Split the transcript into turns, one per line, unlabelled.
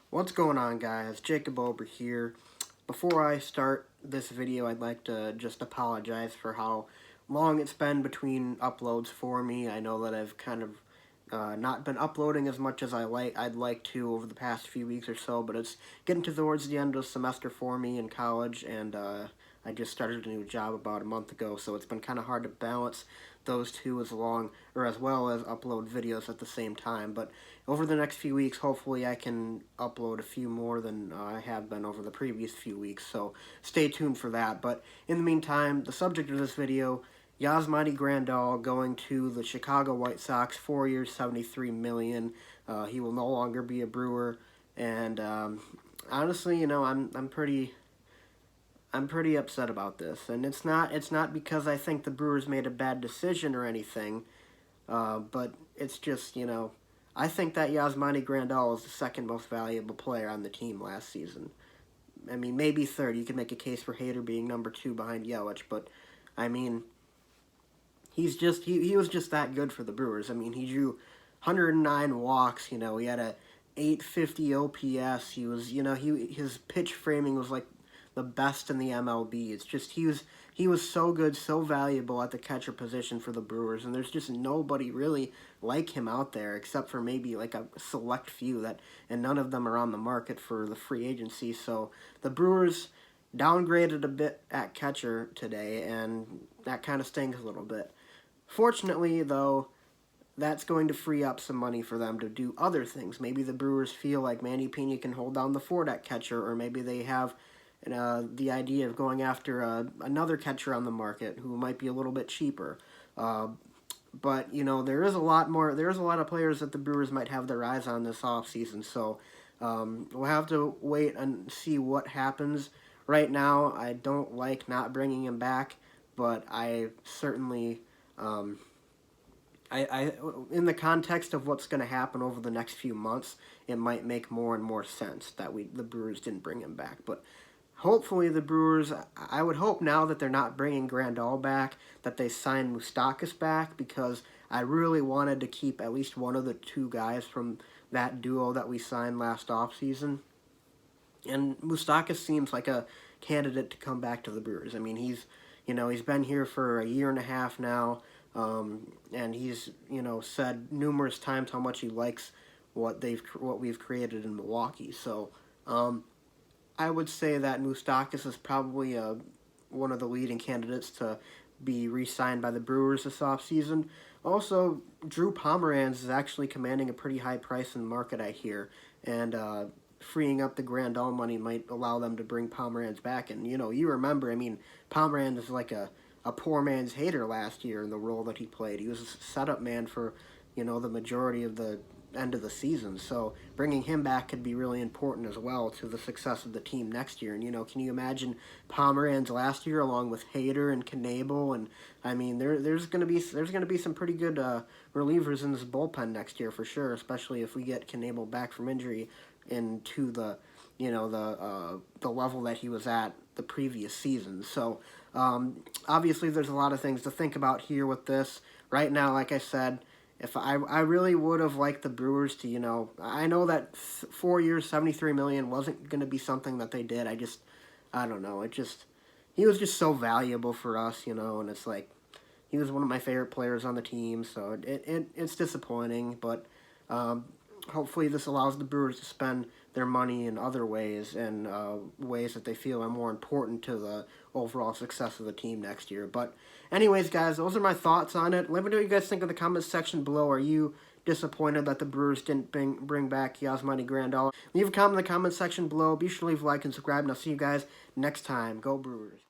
What's going on, guys? Jacob over here. Before I start this video, I'd like to just apologize for how long it's been between uploads for me. I know that I've kind of not been uploading as much as I'd like to over the past few weeks or so, but it's getting towards the end of the semester for me in college, and I just started a new job about a month ago, so it's been kind of hard to balance those two as well as upload videos at the same time. But over the next few weeks, hopefully I can upload a few more than I have been over the previous few weeks, so stay tuned for that. But in the meantime, the subject of this video, Manny Grandal going to the Chicago White Sox, 4 years, $73 million. He will no longer be a Brewer, and honestly, I'm pretty upset about this, and it's not because I think the Brewers made a bad decision or anything, but it's just, I think that Yasmani Grandal is the second most valuable player on the team last season. I mean, maybe third. You could make a case for Hader being number 2 behind Yelich, but I mean, he was just that good for the Brewers. I mean, he drew 109 walks. He had a 850 OPS. His pitch framing was like the best in the MLB. It's just he was so good, so valuable at the catcher position for the Brewers, and there's just nobody really like him out there except for maybe like a select few and none of them are on the market for the free agency. So the Brewers downgraded a bit at catcher today, and that kind of stings a little bit. Fortunately, though, that's going to free up some money for them to do other things. Maybe the Brewers feel like Manny Pina can hold down the fort at catcher, or maybe they have the idea of going after another catcher on the market who might be a little bit cheaper. But there is a lot of players that the Brewers might have their eyes on this offseason. So we'll have to wait and see what happens. Right now, I don't like not bringing him back, but I certainly, in the context of what's going to happen over the next few months, it might make more and more sense that the Brewers didn't bring him back. But hopefully the Brewers, I would hope now that they're not bringing Grandal back, that they sign Moustakas back, because I really wanted to keep at least one of the two guys from that duo that we signed last offseason. And Moustakas seems like a candidate to come back to the Brewers. I mean, he's been here for a year and a half now, and he's, said numerous times how much he likes what we've created in Milwaukee. So, I would say that Moustakas is probably one of the leading candidates to be re-signed by the Brewers this offseason. Also, Drew Pomeranz is actually commanding a pretty high price in the market, I hear, and freeing up the Grandal money might allow them to bring Pomeranz back. And, you remember, I mean, Pomeranz is like a poor man's Hader last year in the role that he played. He was a setup man for, the majority of the end of the season. So bringing him back could be really important as well to the success of the team next year. And, can you imagine Pomeranz last year along with Hader and Knebel? And, I mean, there's going to be some pretty good relievers in this bullpen next year for sure, especially if we get Knebel back from injury into the level that he was at the previous season. So obviously there's a lot of things to think about here with this. Right now, like I said, if I really would have liked the Brewers to, I know that 4 years, $73 million wasn't going to be something that they did. I don't know. He was just so valuable for us, and it's like, he was one of my favorite players on the team, so it's disappointing, but hopefully this allows the Brewers to spend their money in other ways, and ways that they feel are more important to the overall success of the team next year. But anyways, guys, those are my thoughts on it. Let me know what you guys think in the comments section below. Are you disappointed that the Brewers didn't bring back Yasmani Grandal? Leave a comment in the comments section below. Be sure to leave a like and subscribe, and I'll see you guys next time. Go Brewers.